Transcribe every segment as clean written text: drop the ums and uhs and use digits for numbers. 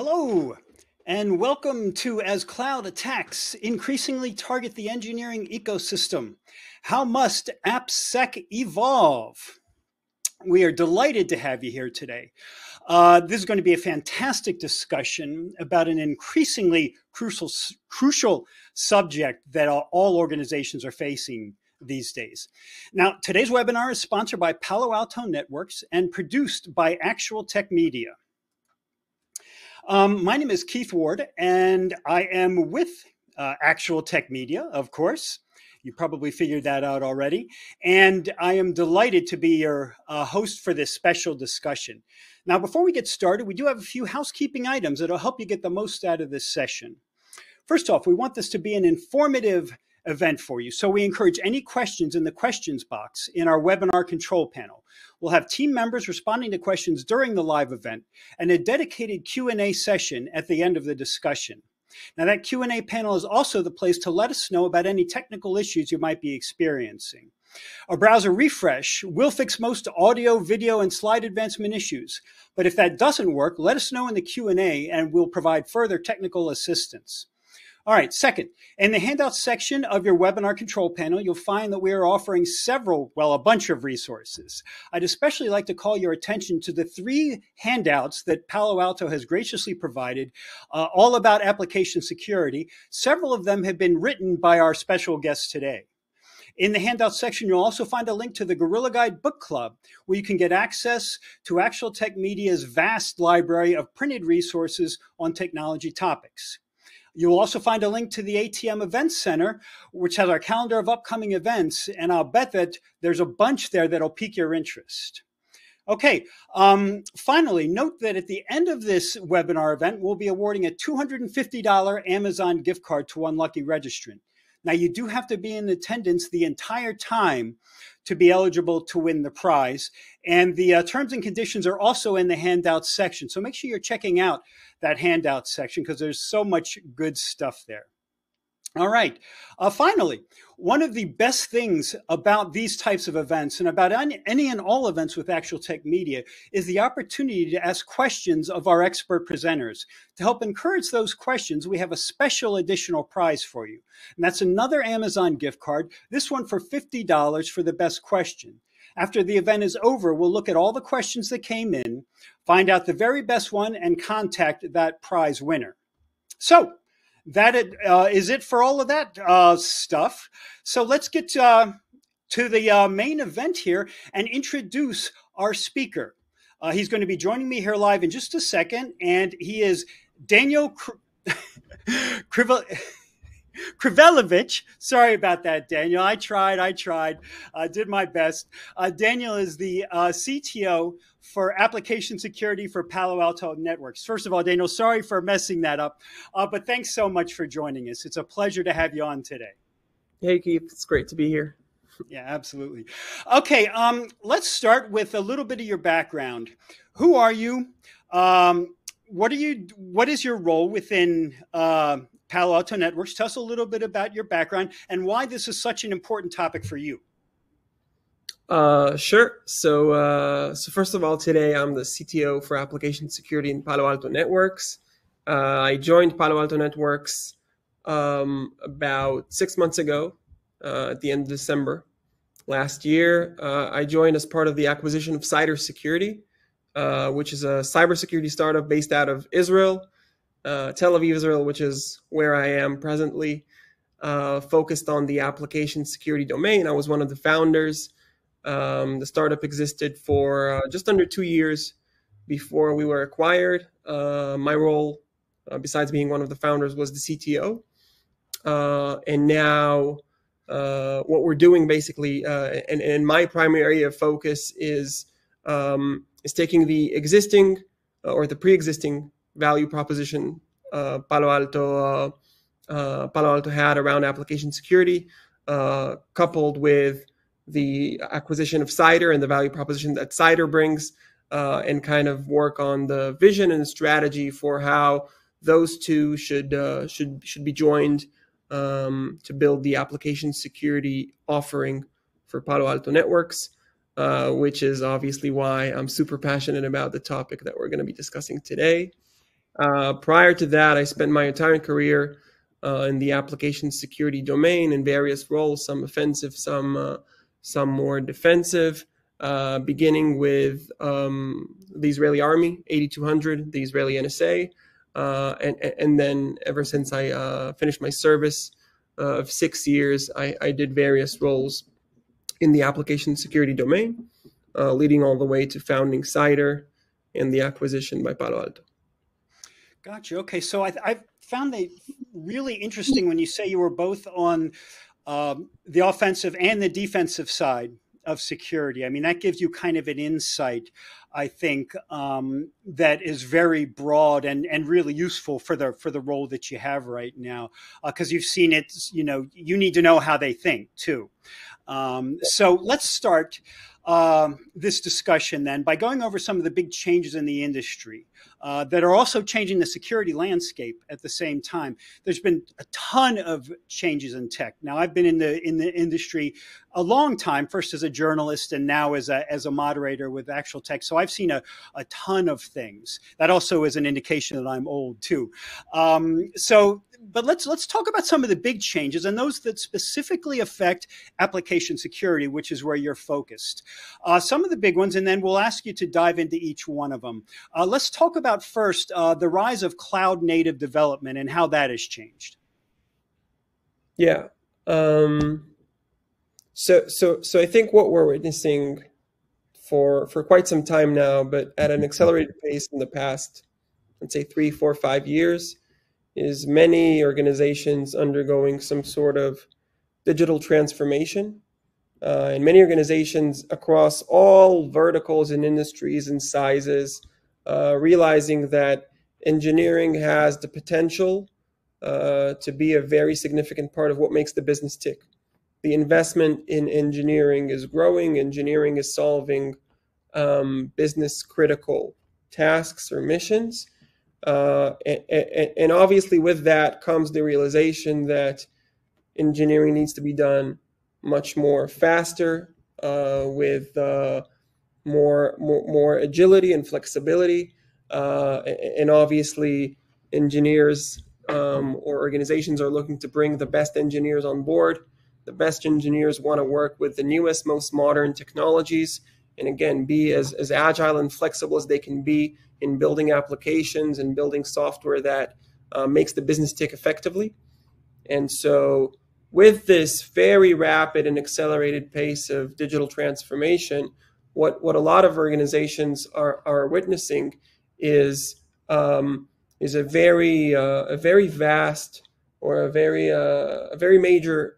Hello, and welcome to As Cloud Attacks Increasingly Target the Engineering Ecosystem. How must AppSec evolve? We are delighted to have you here today. This is going to be a fantastic discussion about an increasingly crucial subject that all organizations are facing these days. Now, today's webinar is sponsored by Palo Alto Networks and produced by Actual Tech Media. My name is Keith Ward, and I am with Actual Tech Media, of course. You probably figured that out already. And I am delighted to be your host for this special discussion. Now, before we get started, we do have a few housekeeping items that will help you get the most out of this session. First off, we want this to be an informative event for you. So we encourage any questions in the questions box in our webinar control panel. We'll have team members responding to questions during the live event and a dedicated Q&A session at the end of the discussion. Now that Q&A panel is also the place to let us know about any technical issues you might be experiencing. A browser refresh will fix most audio, video, and slide advancement issues. But if that doesn't work, let us know in the Q&A and we'll provide further technical assistance. All right, second, in the handouts section of your webinar control panel, you'll find that we are offering a bunch of resources. I'd especially like to call your attention to the 3 handouts that Palo Alto has graciously provided, all about application security. Several of them have been written by our special guests today. In the handouts section, you'll also find a link to the Gorilla Guide Book Club, where you can get access to Actual Tech Media's vast library of printed resources on technology topics. You'll also find a link to the ATM Events Center, which has our calendar of upcoming events, and I'll bet that there's a bunch there that'll pique your interest. Okay, finally, note that at the end of this webinar event, we'll be awarding a $250 Amazon gift card to one lucky registrant. Now, you do have to be in attendance the entire time to be eligible to win the prize. And the terms and conditions are also in the handouts section. So make sure you're checking out that handouts section because there's so much good stuff there. All right. Finally, one of the best things about these types of events and about any and all events with Actual Tech Media is the opportunity to ask questions of our expert presenters. To help encourage those questions, we have a special additional prize for you. And that's another Amazon gift card, this one for $50 for the best question. After the event is over, we'll look at all the questions that came in, find out the very best one, and contact that prize winner. So, that is it for all of that stuff. So let's get to the main event here and introduce our speaker. He's going to be joining me here live in just a second, and he is Daniel Krivelovich. Sorry about that, Daniel. I tried. I did my best. Daniel is the CTO for application security for Palo Alto Networks. First of all, Daniel, sorry for messing that up, but thanks so much for joining us. It's a pleasure to have you on today. Hey, Keith. It's great to be here. Yeah, absolutely. Okay, let's start with a little bit of your background. Who are you? What is your role within Palo Alto Networks? Tell us a little bit about your background and why this is such an important topic for you. Sure. So first of all, today I'm the CTO for application security in Palo Alto Networks. I joined Palo Alto Networks about 6 months ago, at the end of December last year. I joined as part of the acquisition of Cider Security, which is a cybersecurity startup based out of Israel, Tel Aviv, Israel, which is where I am presently, focused on the application security domain. I was one of the founders. The startup existed for just under 2 years before we were acquired. My role, besides being one of the founders, was the CTO. And now what we're doing basically, and my primary area of focus is taking the existing or the pre-existing value proposition Palo Alto had around application security, coupled with the acquisition of Cider and the value proposition that Cider brings, and kind of work on the vision and strategy for how those two should be joined to build the application security offering for Palo Alto Networks, which is obviously why I'm super passionate about the topic that we're going to be discussing today. Prior to that, I spent my entire career in the application security domain in various roles, some offensive, some more defensive, beginning with the Israeli Army, 8200, the Israeli NSA, and then ever since I finished my service of 6 years, I did various roles in the application security domain, leading all the way to founding Cider and the acquisition by Palo Alto. Gotcha. Okay, so I found it really interesting when you say you were both on the offensive and the defensive side of security. I mean, that gives you kind of an insight, I think, that is very broad and really useful for the role that you have right now, because you've seen it. You know, you need to know how they think too. So let's start this discussion then by going over some of the big changes in the industry that are also changing the security landscape at the same time. There's been a ton of changes in tech. Now, I've been in the industry a long time, first as a journalist and now as a moderator with Actual Tech. So I've seen a ton of things. That also is an indication that I'm old too. But let's talk about some of the big changes and those that specifically affect application security, which is where you're focused. Some of the big ones, and then we'll ask you to dive into each one of them. Let's talk about first the rise of cloud native development and how that has changed. Yeah. So I think what we're witnessing for quite some time now, but at an accelerated pace in the past, let's say 3, 4, 5 years, is many organizations undergoing some sort of digital transformation. And many organizations across all verticals and industries and sizes, realizing that engineering has the potential to be a very significant part of what makes the business tick. The investment in engineering is growing. Engineering is solving business critical tasks or missions. And obviously with that comes the realization that engineering needs to be done much more faster, with more agility and flexibility. And obviously engineers or organizations are looking to bring the best engineers on board. The best engineers want to work with the newest, most modern technologies, and again, be as agile and flexible as they can be in building applications and building software that makes the business tick effectively. And so with this very rapid and accelerated pace of digital transformation, what a lot of organizations are witnessing is a very vast or a very major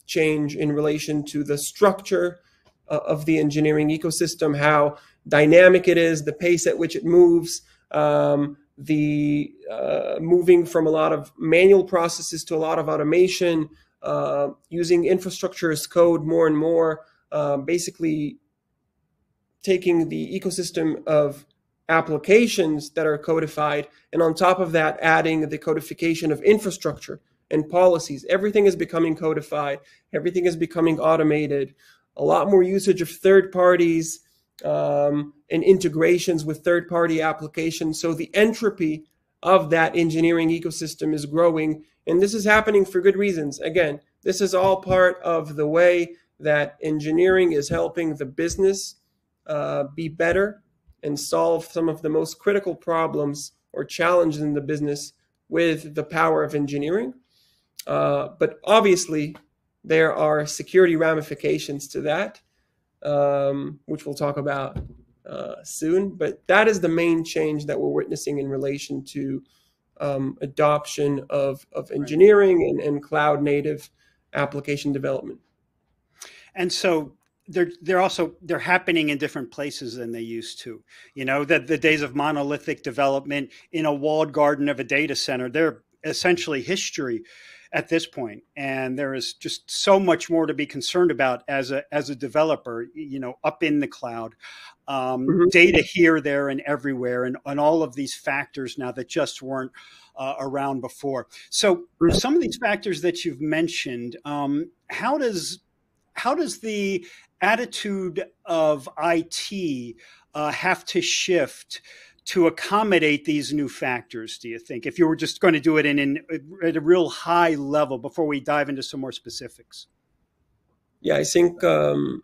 change in relation to the structure of the engineering ecosystem, how dynamic it is, the pace at which it moves, the moving from a lot of manual processes to a lot of automation, using infrastructure as code more and more, basically taking the ecosystem of applications that are codified, and on top of that, adding the codification of infrastructure and policies. Everything is becoming codified. Everything is becoming automated. A lot more usage of third parties and integrations with third-party applications. So the entropy of that engineering ecosystem is growing, and this is happening for good reasons. Again, this is all part of the way that engineering is helping the business be better and solve some of the most critical problems or challenges in the business with the power of engineering. But obviously, there are security ramifications to that, which we'll talk about soon. But that is the main change that we're witnessing in relation to adoption of engineering and cloud native application development. And so they're happening in different places than they used to. You know, that the days of monolithic development in a walled garden of a data center, they're essentially history at this point. And there is just so much more to be concerned about as a developer, you know, up in the cloud, data here, there, and everywhere, and all of these factors now that just weren't around before. So some of these factors that you've mentioned, how does the attitude of IT have to shift to accommodate these new factors, do you think, if you were just going to do it at a real high level before we dive into some more specifics? Yeah, I think so.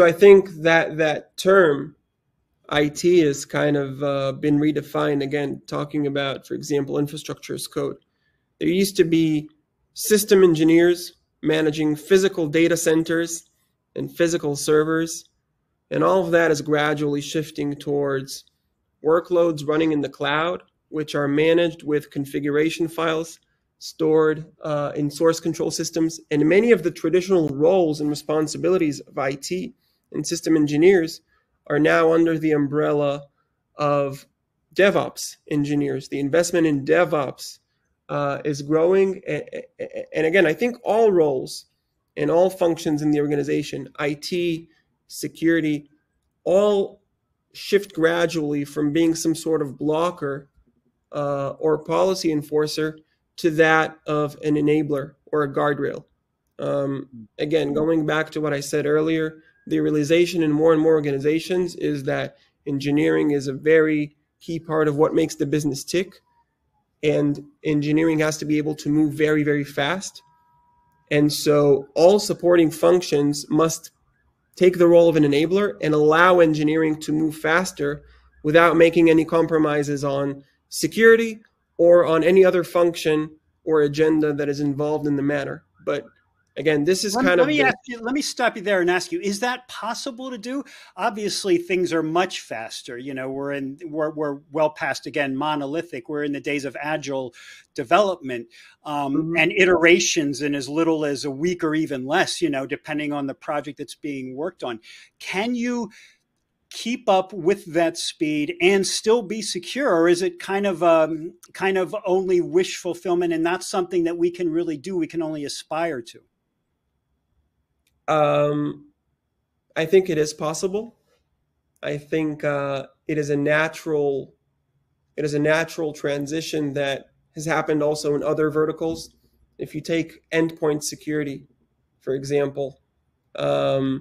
I think that term IT has kind of been redefined again, talking about, for example, infrastructure as code. There used to be system engineers managing physical data centers and physical servers, and all of that is gradually shifting towards workloads running in the cloud, which are managed with configuration files stored in source control systems. And many of the traditional roles and responsibilities of IT and system engineers are now under the umbrella of DevOps engineers. The investment in DevOps is growing. And again, I think all roles and all functions in the organization, IT, security, all shift gradually from being some sort of blocker or policy enforcer to that of an enabler or a guardrail. Again, going back to what I said earlier, the realization in more and more organizations is that engineering is a very key part of what makes the business tick. And engineering has to be able to move very, very fast. And so all supporting functions must take the role of an enabler and allow engineering to move faster without making any compromises on security or on any other function or agenda that is involved in the matter. But again, this is kind Let of me the ask you, let me stop you there and ask you, is that possible to do? Obviously, things are much faster. You know, we're well past, again, monolithic. We're in the days of agile development, Mhm. and iterations in as little as a week or even less, you know, depending on the project that's being worked on. Can you keep up with that speed and still be secure, or is it kind of only wish fulfillment and not something that we can really do? We can only aspire to. um, I think it is possible. I think it is a natural transition that has happened also in other verticals. If you take endpoint security, for example, it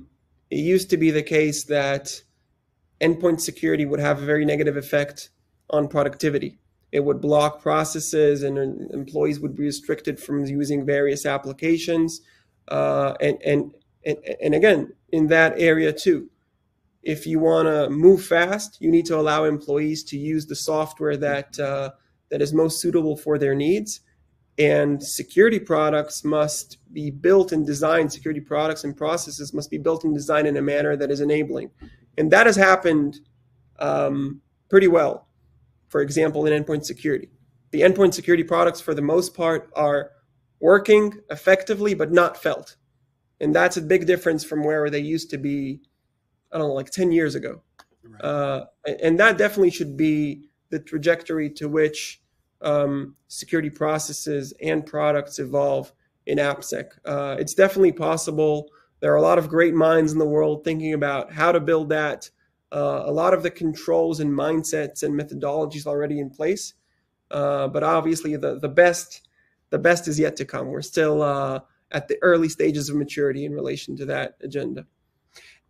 used to be the case that endpoint security would have a very negative effect on productivity. It would block processes, and employees would be restricted from using various applications. And again, in that area too, if you want to move fast, you need to allow employees to use the software that is most suitable for their needs. And security products must be built and designed. Security products and processes must be built and designed in a manner that is enabling. And that has happened pretty well. For example, in endpoint security, the endpoint security products, for the most part, are working effectively but not felt. And that's a big difference from where they used to be, I don't know, like 10 years ago. Right. And that definitely should be the trajectory to which security processes and products evolve in AppSec. It's definitely possible. There are a lot of great minds in the world thinking about how to build that. A lot of the controls and mindsets and methodologies already in place. But obviously, the best is yet to come. We're still at the early stages of maturity in relation to that agenda.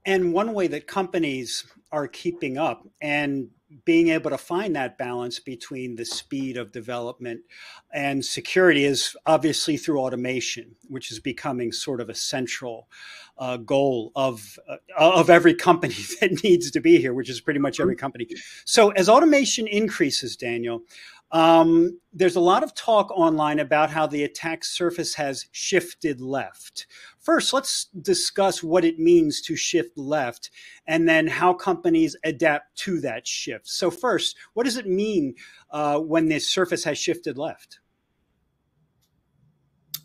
And one way that companies are keeping up and being able to find that balance between the speed of development and security is obviously through automation, which is becoming sort of a central goal of every company that needs to be here, which is pretty much every company. So as automation increases, Daniel, there's a lot of talk online about how the attack surface has shifted left. First, let's discuss what it means to shift left and then how companies adapt to that shift. So first, what does it mean when the surface has shifted left?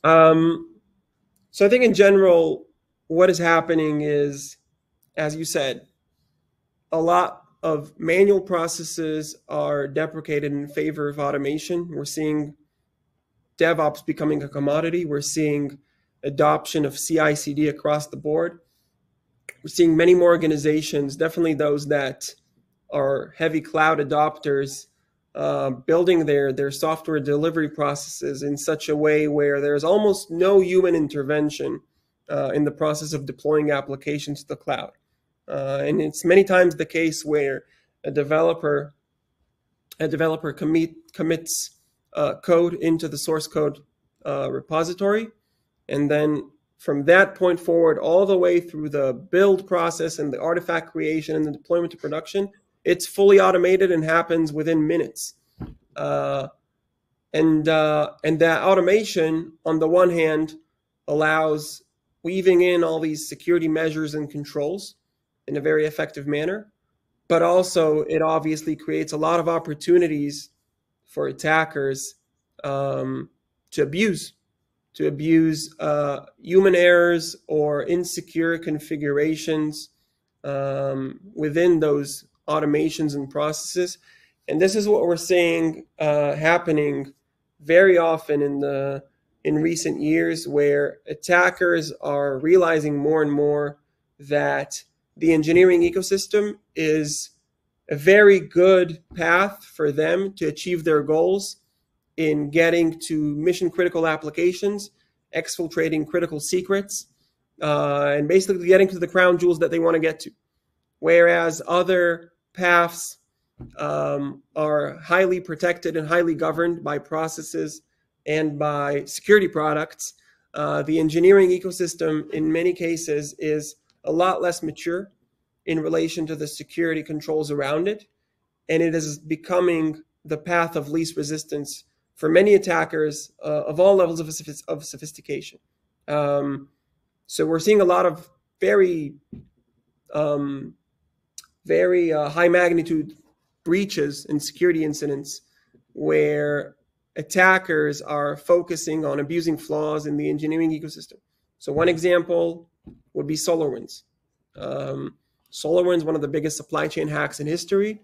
Um, so I think in general, what is happening is, as you said, a lot of manual processes are deprecated in favor of automation. We're seeing DevOps becoming a commodity. We're seeing adoption of CI/CD across the board. We're seeing many more organizations, definitely those that are heavy cloud adopters, building their software delivery processes in such a way where there's almost no human intervention in the process of deploying applications to the cloud. And it's many times the case where a developer commits code into the source code repository, and then from that point forward, all the way through the build process and the artifact creation and the deployment to production, it's fully automated and happens within minutes. And that automation, on the one hand, allows weaving in all these security measures and controls in a very effective manner, but also it obviously creates a lot of opportunities for attackers to abuse human errors or insecure configurations within those automations and processes. And this is what we're seeing happening very often in recent years, where attackers are realizing more and more that the engineering ecosystem is a very good path for them to achieve their goals in getting to mission critical applications, exfiltrating critical secrets, and basically getting to the crown jewels that they want to get to. Whereas other paths are highly protected and highly governed by processes and by security products, the engineering ecosystem in many cases is a lot less mature in relation to the security controls around it. And it is becoming the path of least resistance for many attackers of all levels of sophistication. So we're seeing a lot of very high magnitude breaches and security incidents where attackers are focusing on abusing flaws in the engineering ecosystem. So one example would be SolarWinds. SolarWinds, one of the biggest supply chain hacks in history,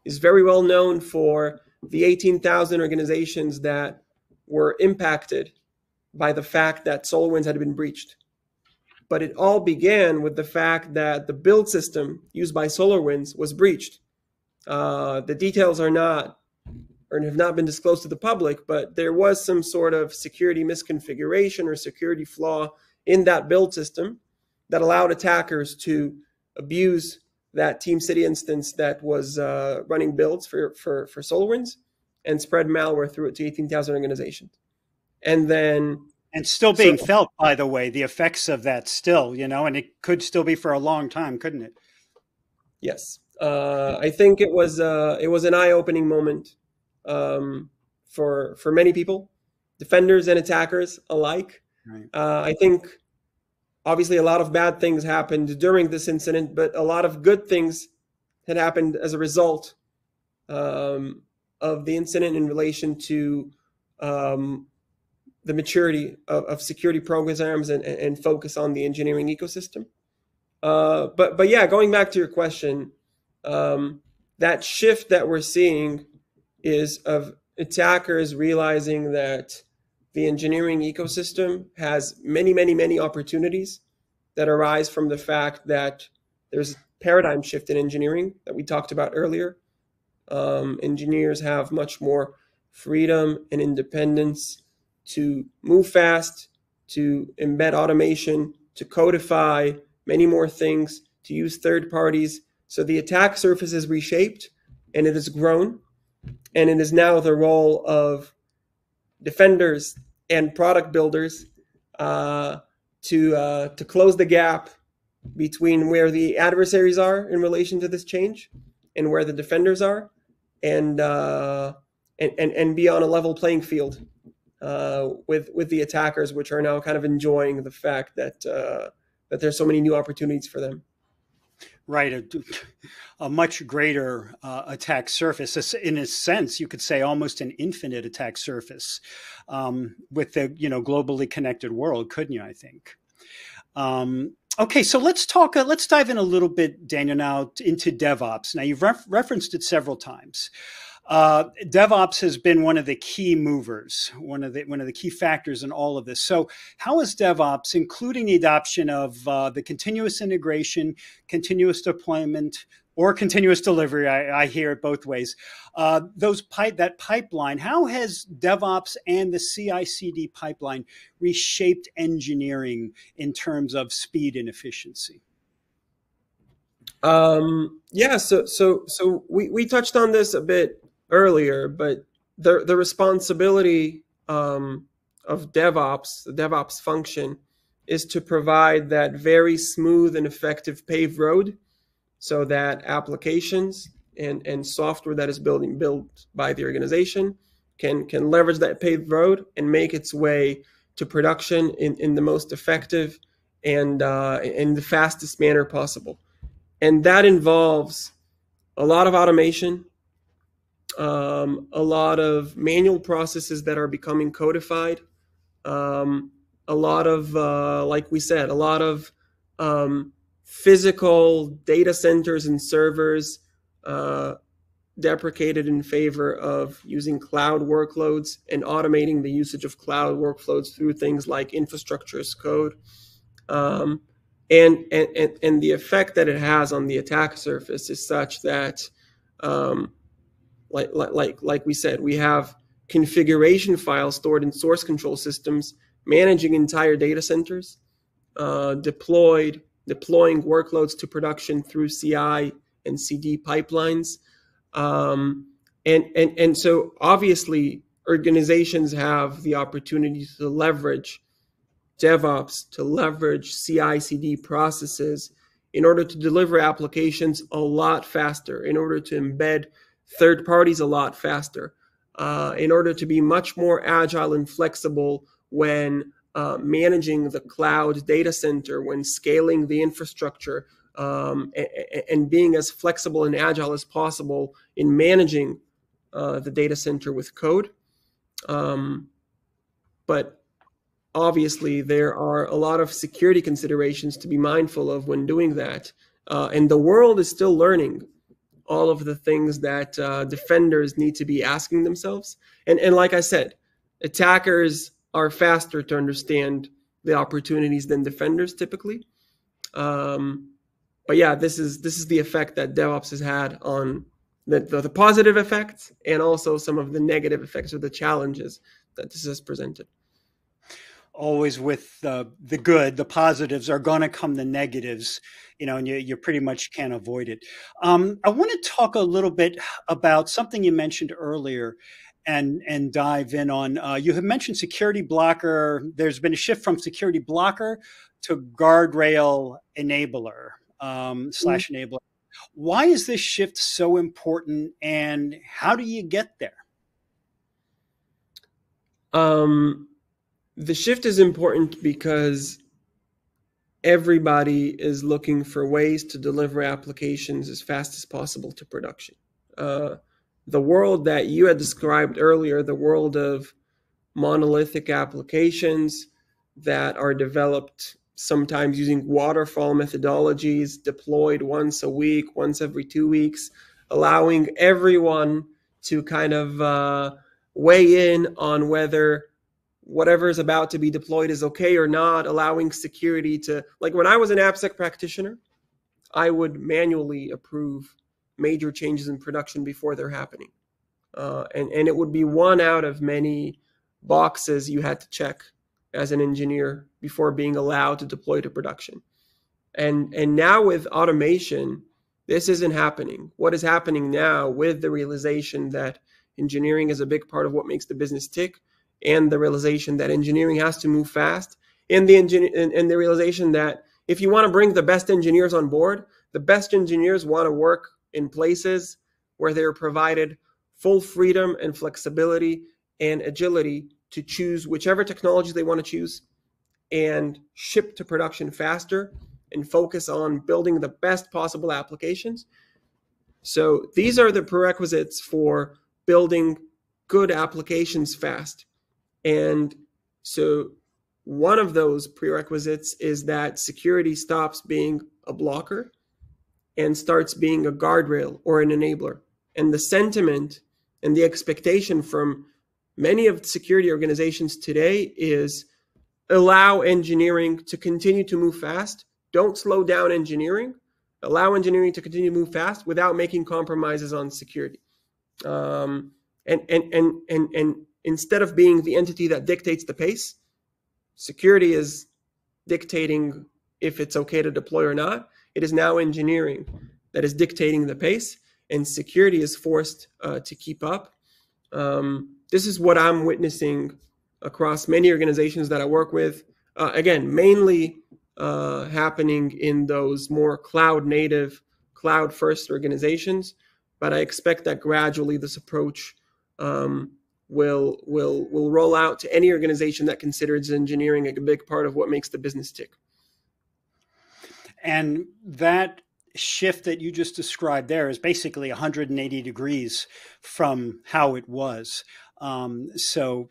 is very well known for the 18,000 organizations that were impacted by the fact that SolarWinds had been breached. But it all began with the fact that the build system used by SolarWinds was breached. The details are not, or have not been disclosed to the public, but there was some sort of security misconfiguration or security flaw in that build system that allowed attackers to abuse that TeamCity instance that was running builds for SolarWinds and spread malware through it to 18,000 organizations. And then... And still being felt, by the way, the effects of that still, and it could still be for a long time, couldn't it? Yes. I think it was an eye-opening moment for many people, defenders and attackers alike. Right. I think obviously a lot of bad things happened during this incident, but a lot of good things had happened as a result of the incident in relation to the maturity of security programs and focus on the engineering ecosystem. But yeah, going back to your question, that shift that we're seeing is of attackers realizing that the engineering ecosystem has many, many, many opportunities that arise from the fact that there's a paradigm shift in engineering that we talked about earlier. Engineers have much more freedom and independence to move fast, to embed automation, to codify many more things, to use third parties. So the attack surface is reshaped and it has grown. And it is now the role of defenders and product builders to close the gap between where the adversaries are in relation to this change and where the defenders are, and be on a level playing field with the attackers, which are now kind of enjoying the fact that that there's so many new opportunities for them. Right, a much greater attack surface. In a sense, you could say almost an infinite attack surface with the globally connected world, couldn't you? I think. Okay, so let's talk. Let's dive in a little bit, Daniel, now into DevOps. Now you've referenced it several times. DevOps has been one of the key movers, one of the key factors in all of this. So how is DevOps, including the adoption of the continuous integration, continuous deployment, or continuous delivery? I hear it both ways. That pipeline, how has DevOps and the CI/CD pipeline reshaped engineering in terms of speed and efficiency? Yeah, so we touched on this a bit earlier, but the responsibility of DevOps, the DevOps function, is to provide that very smooth and effective paved road so that applications and software that is built by the organization can leverage that paved road and make its way to production in the most effective and in the fastest manner possible. And that involves a lot of automation, a lot of manual processes that are becoming codified, a lot of, like we said, a lot of physical data centers and servers deprecated in favor of using cloud workloads and automating the usage of cloud workloads through things like infrastructure as code. Um, and the effect that it has on the attack surface is such that, like we said, we have configuration files stored in source control systems managing entire data centers, deploying workloads to production through CI and CD pipelines. And so obviously organizations have the opportunity to leverage DevOps, to leverage CI/CD processes in order to deliver applications a lot faster, in order to embed third parties a lot faster, in order to be much more agile and flexible when managing the cloud data center, when scaling the infrastructure, and being as flexible and agile as possible in managing the data center with code. But obviously, there are a lot of security considerations to be mindful of when doing that. And the world is still learning all of the things that defenders need to be asking themselves. And like I said, attackers are faster to understand the opportunities than defenders typically. But yeah, this is the effect that DevOps has had on the positive effects and also some of the negative effects or the challenges that this has presented. Always with the good, the positives are going to come the negatives, and you pretty much can't avoid it. I want to talk a little bit about something you mentioned earlier and dive in on. You have mentioned security blocker. There's been a shift from security blocker to guardrail enabler slash enabler. Why is this shift so important and how do you get there? The shift is important because everybody is looking for ways to deliver applications as fast as possible to production. The world that you had described earlier, the world of monolithic applications that are developed sometimes using waterfall methodologies, deployed once a week, once every 2 weeks, allowing everyone to kind of weigh in on whether whatever is about to be deployed is okay or not, allowing security to, like when I was an AppSec practitioner, I would manually approve major changes in production before they're happening. And it would be one out of many boxes you had to check as an engineer before being allowed to deploy to production. And now with automation, this isn't happening. What is happening now with the realization that engineering is a big part of what makes the business tick, and the realization that engineering has to move fast, and the realization that if you want to bring the best engineers on board, the best engineers want to work in places where they're provided full freedom and flexibility and agility to choose whichever technology they want to choose and ship to production faster and focus on building the best possible applications. So these are the prerequisites for building good applications fast. And so one of those prerequisites is that security stops being a blocker and starts being a guardrail or an enabler. And the sentiment and the expectation from many of the security organizations today is allow engineering to continue to move fast. Don't slow down engineering. Allow engineering to continue to move fast without making compromises on security. And instead of being the entity that dictates the pace, security is dictating if it's okay to deploy or not. It is now engineering that is dictating the pace, and security is forced to keep up. This is what I'm witnessing across many organizations that I work with. Again, mainly happening in those more cloud native, cloud first organizations. But I expect that gradually this approach will roll out to any organization that considers engineering a big part of what makes the business tick. And that shift that you just described there is basically 180 degrees from how it was. So,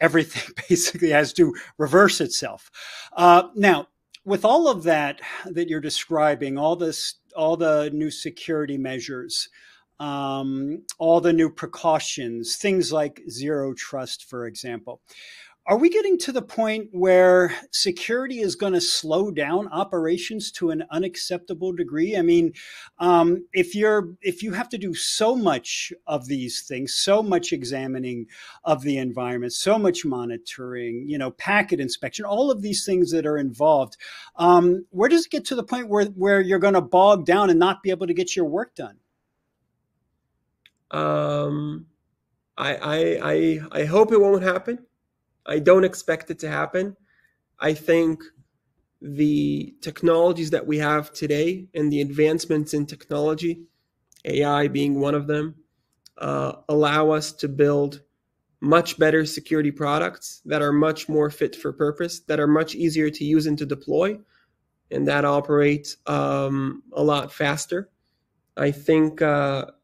everything basically has to reverse itself. Now, with all of that you're describing, all the new security measures, all the new precautions, things like zero trust, for example, are we getting to the point where security is going to slow down operations to an unacceptable degree? I mean, if you have to do so much of these things, so much examining of the environment, so much monitoring, packet inspection, all of these things that are involved, where does it get to the point where you're going to bog down and not be able to get your work done? I hope it won't happen. I don't expect it to happen. I think the technologies that we have today and the advancements in technology, AI being one of them, allow us to build much better security products that are much more fit for purpose, that are much easier to use and to deploy, and that operate a lot faster. I think up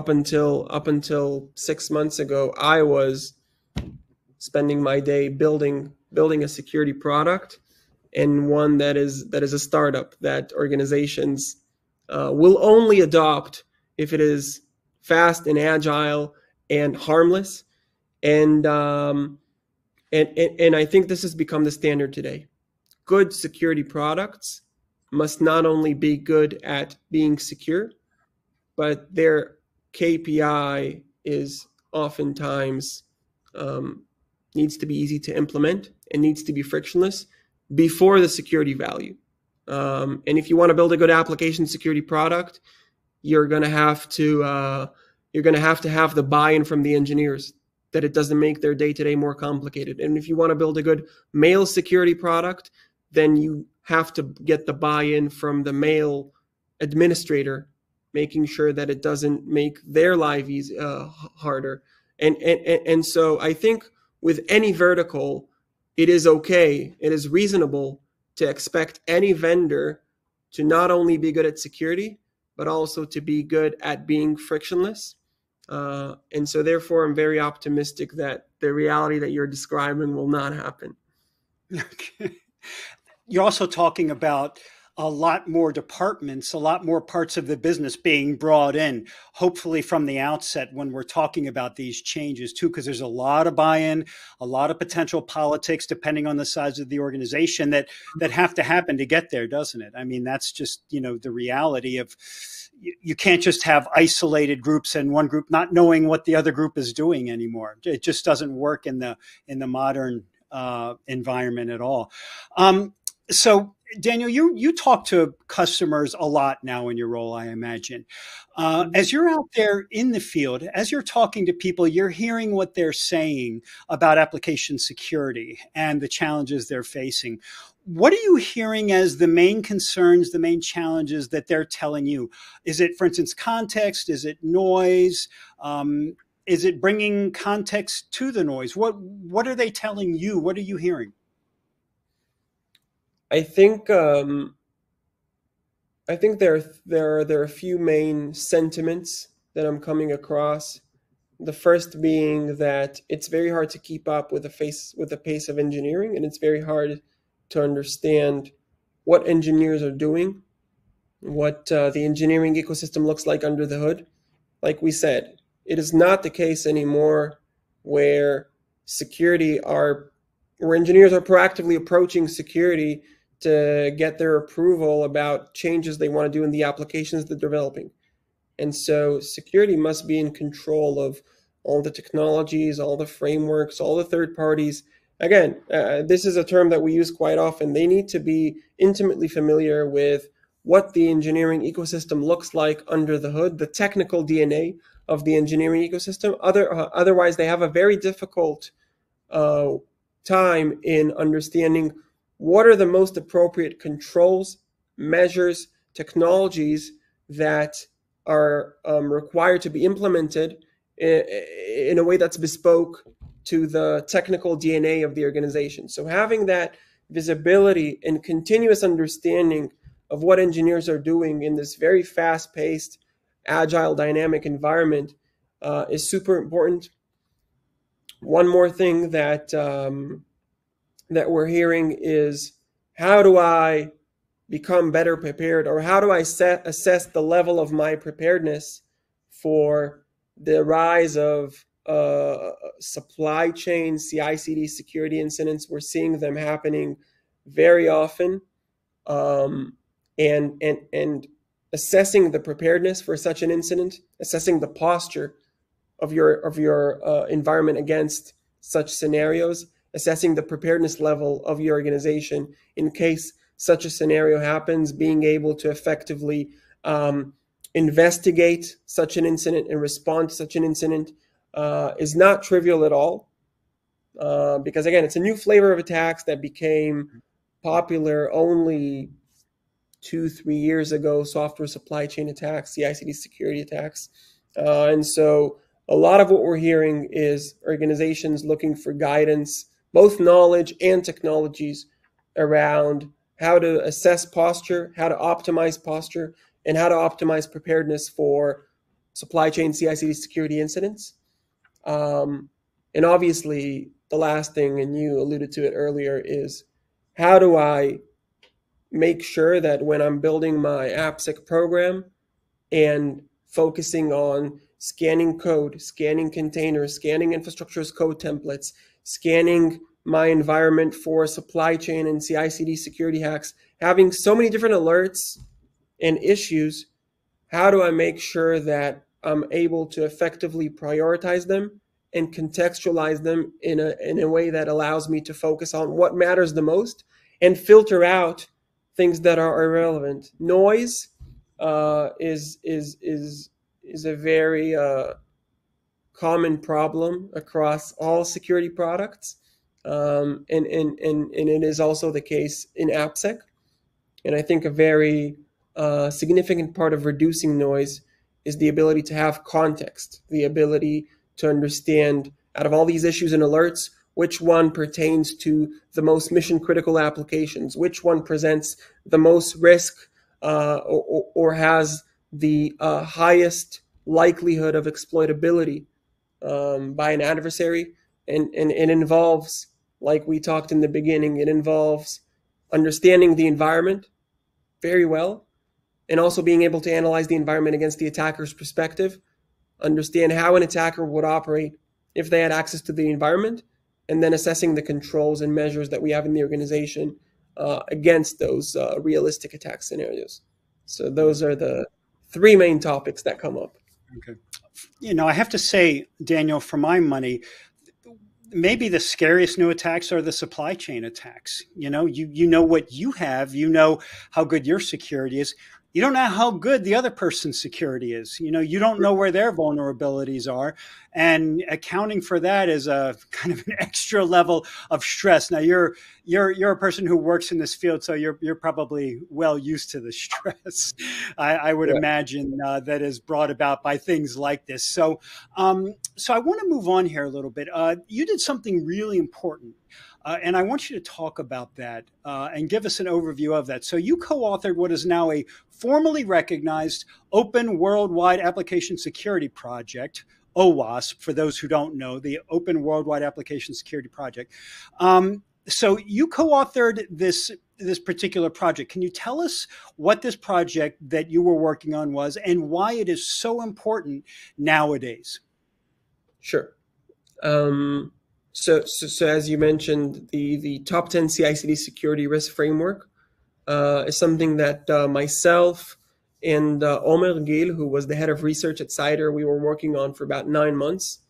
until 6 months ago, I was spending my day building a security product, and one that is a startup that organizations will only adopt if it is fast and agile and harmless. And I think this has become the standard today. Good security products must not only be good at being secure, but their KPI is oftentimes needs to be easy to implement and needs to be frictionless before the security value. And if you want to build a good application security product, you're going to have to have the buy-in from the engineers that it doesn't make their day-to-day more complicated. And if you want to build a good mail security product, then you have to get the buy-in from the mail administrator, making sure that it doesn't make their life harder. And so I think with any vertical, it is okay, it is reasonable to expect any vendor to not only be good at security, but also to be good at being frictionless. And so therefore, I'm very optimistic that the reality that you're describing will not happen. Okay. You're also talking about a lot more departments, a lot more parts of the business being brought in, hopefully from the outset when we're talking about these changes too, because there's a lot of buy-in, a lot of potential politics, depending on the size of the organization that have to happen to get there, doesn't it? I mean, that's just, the reality of you can't just have isolated groups and one group not knowing what the other group is doing anymore. It just doesn't work in the modern environment at all. So Daniel, you talk to customers a lot now in your role, I imagine. As you're out there in the field, as you're talking to people, you're hearing what they're saying about application security and the challenges they're facing. What are you hearing as the main concerns, the main challenges that they're telling you? Is it, for instance, context? Is it noise? Is it bringing context to the noise? What are they telling you? What are you hearing? I think there are a few main sentiments that I'm coming across. The first being that it's very hard to keep up with the pace of engineering, and it's very hard to understand what engineers are doing, what the engineering ecosystem looks like under the hood. Like we said, it is not the case anymore where engineers are proactively approaching security to get their approval about changes they want to do in the applications they're developing. And so security must be in control of all the technologies, all the frameworks, all the third parties. Again, this is a term that we use quite often. They need to be intimately familiar with what the engineering ecosystem looks like under the hood, the technical DNA of the engineering ecosystem. Otherwise, they have a very difficult time in understanding what are the most appropriate controls, measures, technologies that are required to be implemented in a way that's bespoke to the technical DNA of the organization. So having that visibility and continuous understanding of what engineers are doing in this very fast-paced, agile, dynamic environment is super important. One more thing that that we're hearing is, how do I become better prepared, or how do I assess the level of my preparedness for the rise of supply chain CI/CD security incidents? We're seeing them happening very often, and assessing the preparedness for such an incident, assessing the posture of your environment against such scenarios, assessing the preparedness level of your organization in case such a scenario happens, being able to effectively investigate such an incident and respond to such an incident is not trivial at all. Because again, it's a new flavor of attacks that became popular only 2-3 years ago: software supply chain attacks, CI/CD security attacks. And so a lot of what we're hearing is organizations looking for guidance, both knowledge and technologies, around how to assess posture, how to optimize posture, and how to optimize preparedness for supply chain CI/CD security incidents. And obviously, the last thing, and you alluded to it earlier, is how do I make sure that when I'm building my AppSec program and focusing on scanning code, scanning containers, scanning infrastructure as code templates, scanning my environment for supply chain and CI/CD security hacks, having so many different alerts and issues, how do I make sure that I'm able to effectively prioritize them and contextualize them in a way that allows me to focus on what matters the most and filter out things that are irrelevant? Noise is a very common problem across all security products, and it is also the case in AppSec. And I think a very significant part of reducing noise is the ability to have context, the ability to understand, out of all these issues and alerts, which one pertains to the most mission critical applications, which one presents the most risk or has the highest likelihood of exploitability by an adversary. And it involves, like we talked in the beginning, it involves understanding the environment very well, and also being able to analyze the environment against the attacker's perspective, understand how an attacker would operate if they had access to the environment, and then assessing the controls and measures that we have in the organization against those realistic attack scenarios. So those are the three main topics that come up. Okay. I have to say, Daniel, for my money, maybe the scariest new attacks are the supply chain attacks. You know what you have, you know how good your security is. You don't know how good the other person's security is. You don't know where their vulnerabilities are, and accounting for that is a kind of an extra level of stress. Now you're a person who works in this field, so you're probably well used to the stress. I would imagine that is brought about by things like this. So I want to move on here a little bit. You did something really important. And I want you to talk about that and give us an overview of that. So you co-authored what is now a formally recognized Open Worldwide Application Security Project, OWASP, for those who don't know, the Open Worldwide Application Security Project. So you co-authored this particular project. Can you tell us what this project that you were working on was and why it is so important nowadays? Sure. So as you mentioned, the top 10 CI/CD security risk framework is something that myself and Omer Gil, who was the head of research at Cider, we were working on for about 9 months.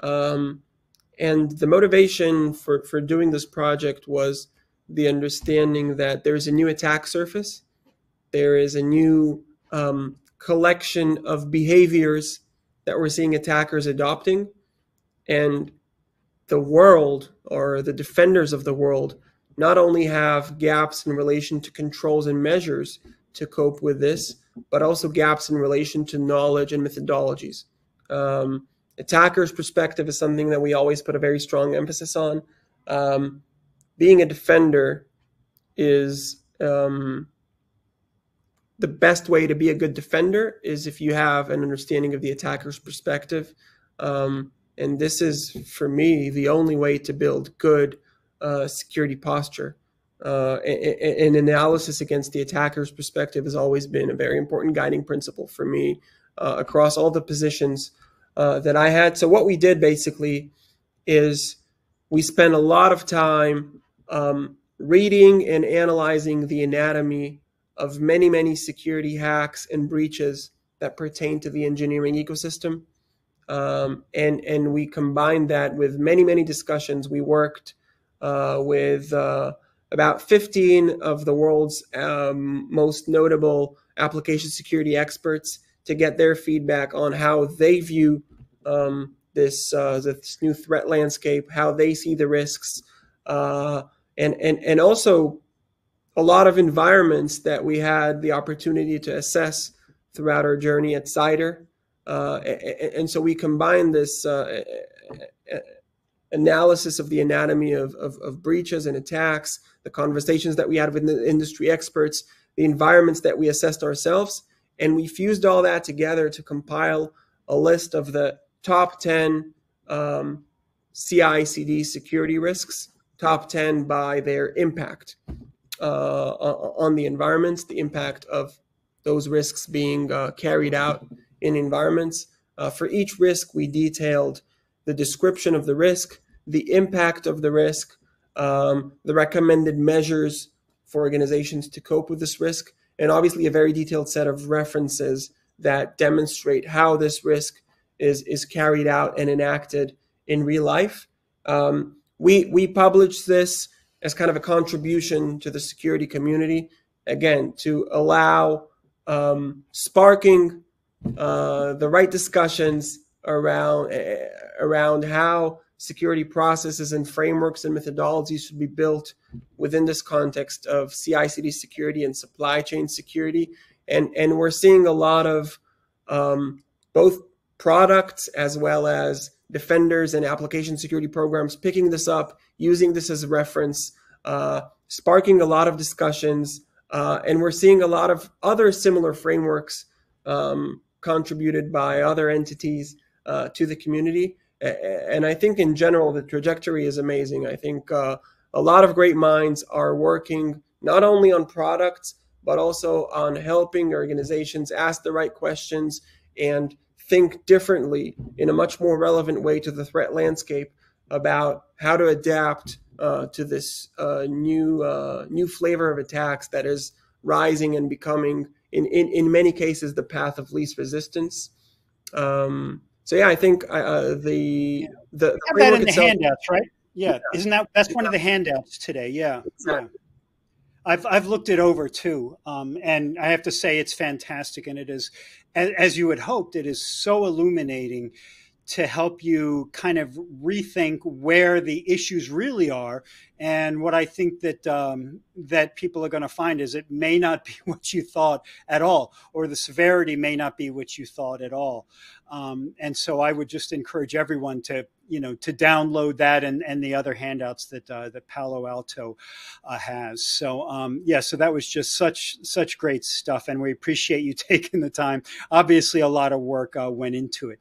And the motivation for doing this project was the understanding that there's a new attack surface there is a new collection of behaviors that we're seeing attackers adopting, and the world, or the defenders of the world, not only have gaps in relation to controls and measures to cope with this, but also gaps in relation to knowledge and methodologies. Attackers' perspective is something that we always put a very strong emphasis on. Being a defender is the best way to be a good defender is if you have an understanding of the attacker's perspective. And this is, for me, the only way to build good security posture. An analysis against the attacker's perspective has always been a very important guiding principle for me across all the positions that I had. So what we did basically is we spent a lot of time reading and analyzing the anatomy of many, many security hacks and breaches that pertain to the engineering ecosystem. And we combined that with many, many discussions. We worked with about 15 of the world's most notable application security experts to get their feedback on how they view this new threat landscape, how they see the risks, and also a lot of environments that we had the opportunity to assess throughout our journey at CIDR. And so we combined this analysis of the anatomy of breaches and attacks, the conversations that we had with the industry experts, the environments that we assessed ourselves, and we fused all that together to compile a list of the top 10 CI/CD security risks, top 10 by their impact on the environments, the impact of those risks being carried out in environments. For each risk, we detailed the description of the risk, the impact of the risk, the recommended measures for organizations to cope with this risk, and obviously a very detailed set of references that demonstrate how this risk is carried out and enacted in real life. We published this as kind of a contribution to the security community, again, to allow sparking the right discussions around how security processes and frameworks and methodologies should be built within this context of CI/CD security and supply chain security. And we're seeing a lot of both products as well as defenders and application security programs picking this up, using this as a reference, sparking a lot of discussions. And we're seeing a lot of other similar frameworks contributed by other entities to the community. And I think in general, the trajectory is amazing. I think a lot of great minds are working not only on products, but also on helping organizations ask the right questions and think differently in a much more relevant way to the threat landscape about how to adapt to this new flavor of attacks that is rising and becoming, in many cases, the path of least resistance. So yeah, I think the have that in the handouts, right? Yeah, isn't that's one of the handouts today? Yeah, exactly. Yeah. I've looked it over too, and I have to say it's fantastic, and it is, as you had hoped, it is so illuminating to help you kind of rethink where the issues really are. And what I think that that people are going to find is it may not be what you thought at all, or the severity may not be what you thought at all. And so I would just encourage everyone to, to download that and the other handouts that that Palo Alto has. So yeah, so that was just such great stuff, and we appreciate you taking the time. Obviously, a lot of work went into it,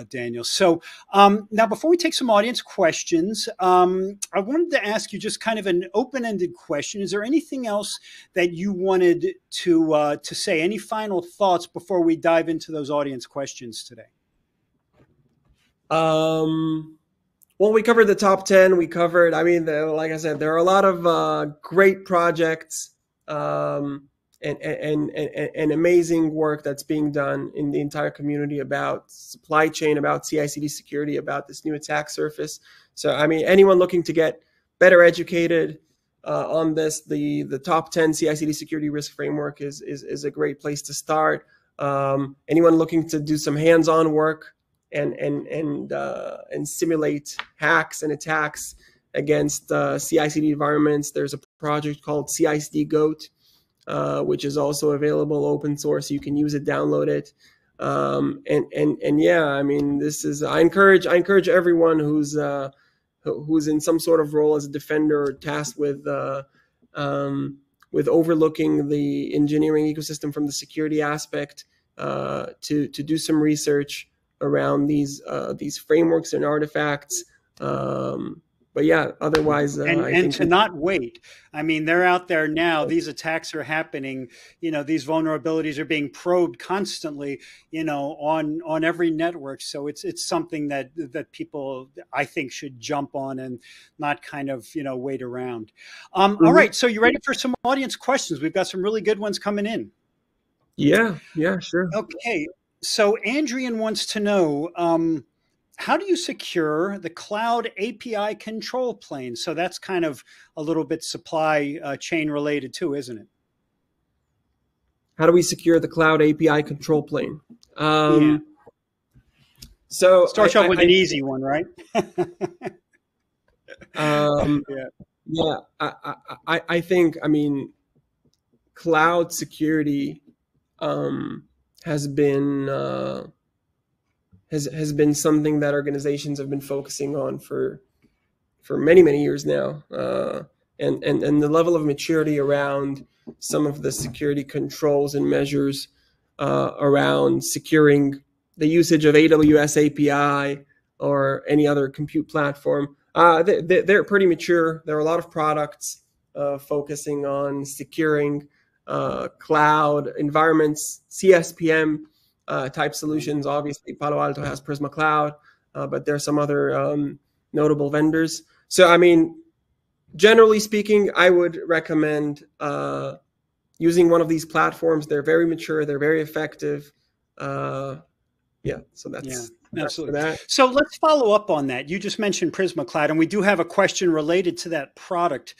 Daniel. So now, before we take some audience questions, I wanted to ask you just kind of an open-ended question. Is there anything else that you wanted to say? Any final thoughts before we dive into those audience questions today? Well, we covered the top 10. We covered, like I said, there are a lot of great projects and amazing work that's being done in the entire community about supply chain, about CI/CD security, about this new attack surface. So, anyone looking to get better educated, on this. The top 10 CI/CD security risk framework is a great place to start. Anyone looking to do some hands-on work and simulate hacks and attacks against CI/CD environments, there's a project called CI/CD Goat, which is also available open source. You can use it, download it. And yeah, I mean, this is, I encourage everyone who's in some sort of role as a defender or tasked with overlooking the engineering ecosystem from the security aspect, to do some research around these frameworks and artifacts. But yeah, otherwise, and to not wait. I mean, they're out there now. These attacks are happening. These vulnerabilities are being probed constantly. On every network. So it's something that people, I think, should jump on and not kind of wait around. All right. So you ready for some audience questions? We've got some really good ones coming in. Yeah, sure. Okay. So Andrian wants to know, how do you secure the cloud API control plane? So that's kind of a little bit supply chain related too, isn't it? How do we secure the cloud API control plane? Yeah. So start off with an easy one, right? Yeah. I think, I mean, cloud security has been something that organizations have been focusing on for many years now, and the level of maturity around some of the security controls and measures around securing the usage of AWS API or any other compute platform, they're pretty mature. There are a lot of products focusing on securing cloud environments, CSPM type solutions. Obviously, Palo Alto has Prisma Cloud, but there are some other notable vendors. So, I mean, generally speaking, I would recommend using one of these platforms. They're very mature. They're very effective. So that's absolutely. that. So let's follow up on that. You just mentioned Prisma Cloud, and we do have a question related to that product.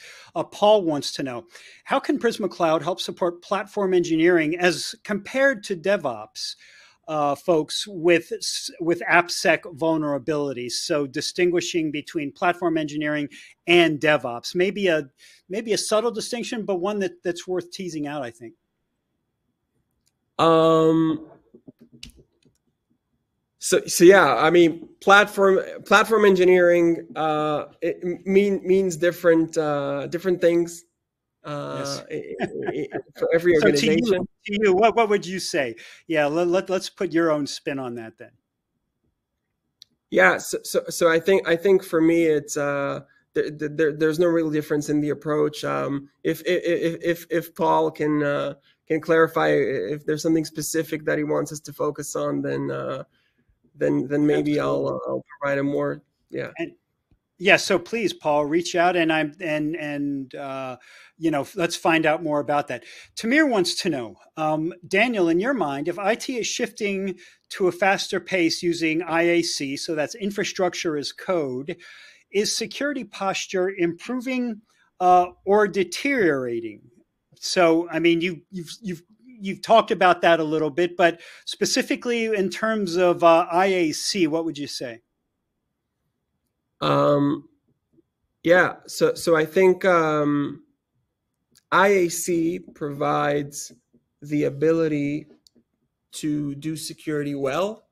Paul wants to know, how can Prisma Cloud help support platform engineering as compared to DevOps folks with AppSec vulnerabilities? So distinguishing between platform engineering and DevOps, maybe a subtle distinction, but one that's worth teasing out, I think. So yeah, I mean, platform engineering it means different things Yes. for every organization. So to you, what would you say? Yeah, let's put your own spin on that then. Yeah, so I think for me it's there's no real difference in the approach. If Paul can clarify if there's something specific that he wants us to focus on, then maybe I'll provide a more So please, Paul, reach out and let's find out more about that. Tamir wants to know, Daniel, in your mind, if IT is shifting to a faster pace using IAC, so that's infrastructure as code, is security posture improving or deteriorating? So, I mean, you've talked about that a little bit, but specifically in terms of IAC, what would you say? Yeah, so I think IAC provides the ability to do security well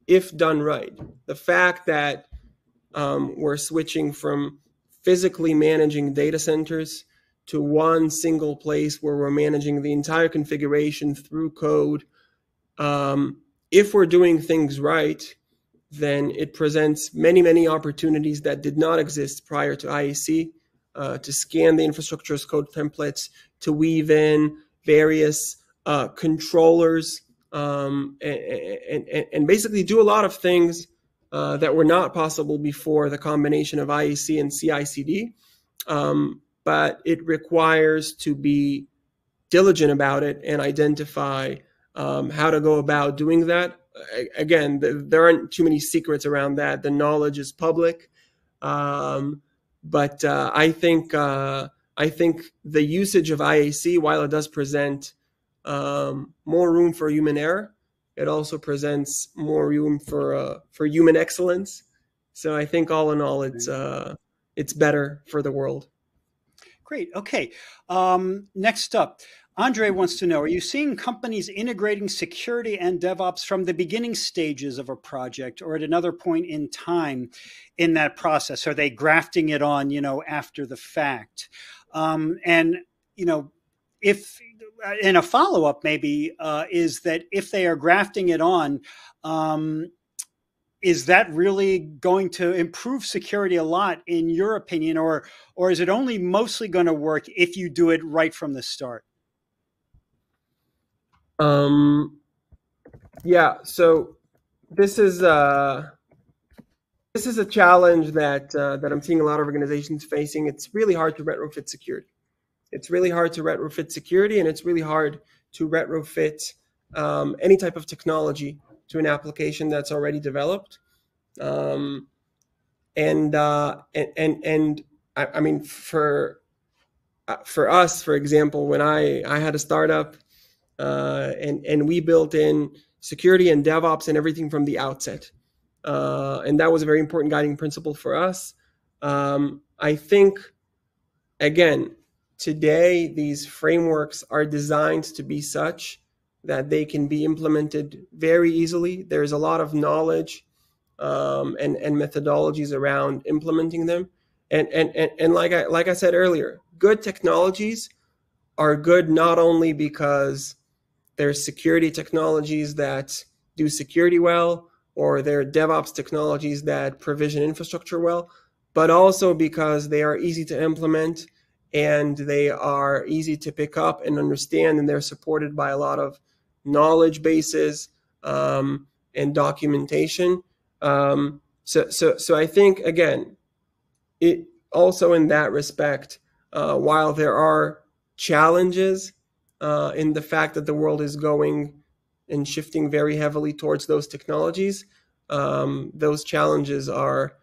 if done right. The fact that we're switching from physically managing data centers to one single place where we're managing the entire configuration through code, if we're doing things right, then it presents many opportunities that did not exist prior to IAC, to scan the infrastructure as code templates, to weave in various controllers, and basically do a lot of things that were not possible before the combination of IAC and CI/CD. But it requires to be diligent about it and identify how to go about doing that. Again, there aren't too many secrets around that. The knowledge is public. But I think I think the usage of IAC, while it does present more room for human error, it also presents more room for human excellence. So I think all in all, it's better for the world. Great. Okay. Next up, Andre wants to know, are you seeing companies integrating security and DevOps from the beginning stages of a project or at another point in time in that process? Are they grafting it on, after the fact? And, if in a follow-up maybe is that if they are grafting it on, is that really going to improve security a lot in your opinion, or is it only mostly going to work if you do it right from the start? Yeah, so this is this is a challenge that I'm seeing a lot of organizations facing. It's really hard to retrofit security. It's really hard to retrofit security, and it's really hard to retrofit any type of technology to an application that's already developed. Um, and I mean, for us, for example, when I had a startup, and we built in security and DevOps and everything from the outset. And that was a very important guiding principle for us. I think, again, today these frameworks are designed to be such that they can be implemented very easily. There's a lot of knowledge and methodologies around implementing them. And like I said earlier, good technologies are good not only because there's security technologies that do security well, or there are DevOps technologies that provision infrastructure well, but also because they are easy to implement and they are easy to pick up and understand, and they're supported by a lot of knowledge bases and documentation. So I think, again, it also in that respect, while there are challenges in the fact that the world is going and shifting very heavily towards those technologies, those challenges are,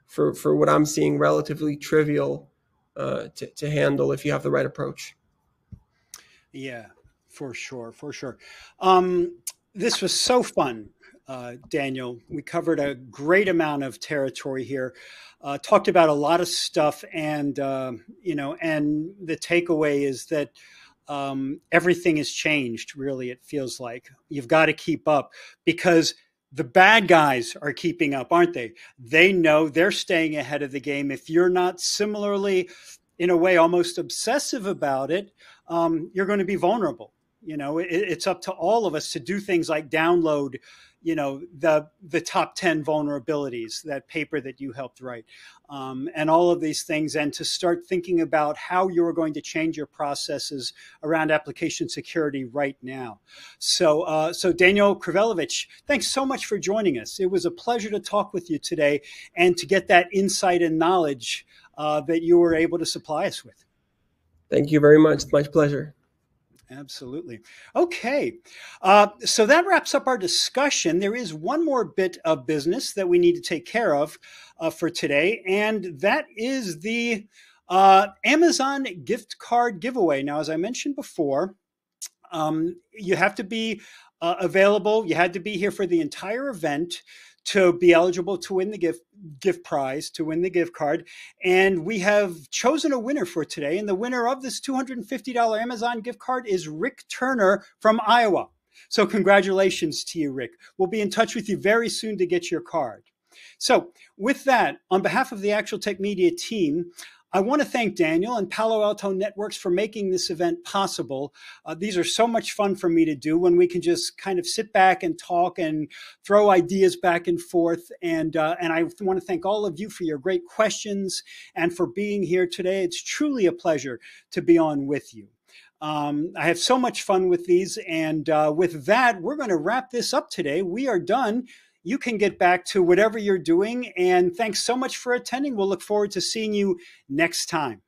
for what I'm seeing, relatively trivial to handle if you have the right approach. Yeah, for sure, for sure. This was so fun, Daniel. We covered a great amount of territory here, talked about a lot of stuff, and and the takeaway is that everything has changed. Really, it feels like you've got to keep up because the bad guys are keeping up, aren't they? They know they're staying ahead of the game. If you're not similarly, in a way, almost obsessive about it, you're going to be vulnerable. It's up to all of us to do things like download, the top 10 vulnerabilities, that paper that you helped write, and all of these things, and to start thinking about how you're going to change your processes around application security right now. So Daniel Krivelovich, thanks so much for joining us. It was a pleasure to talk with you today and to get that insight and knowledge that you were able to supply us with. Thank you very much. It's my pleasure. Absolutely. Okay. So that wraps up our discussion. There is one more bit of business that we need to take care of for today, and that is the Amazon gift card giveaway. Now, as I mentioned before, you have to be available. You had to be here for the entire event to be eligible to win the gift prize, to win the gift card. And we have chosen a winner for today. And the winner of this $250 Amazon gift card is Rick Turner from Iowa. So congratulations to you, Rick. We'll be in touch with you very soon to get your card. So with that, on behalf of the Actual Tech Media team, I want to thank Daniel and Palo Alto Networks for making this event possible. These are so much fun for me to do when we can just kind of sit back and talk and throw ideas back and forth. And I want to thank all of you for your great questions and for being here today. It's truly a pleasure to be on with you. I have so much fun with these. And with that, we're going to wrap this up today. We are done. You can get back to whatever you're doing. And thanks so much for attending. We'll look forward to seeing you next time.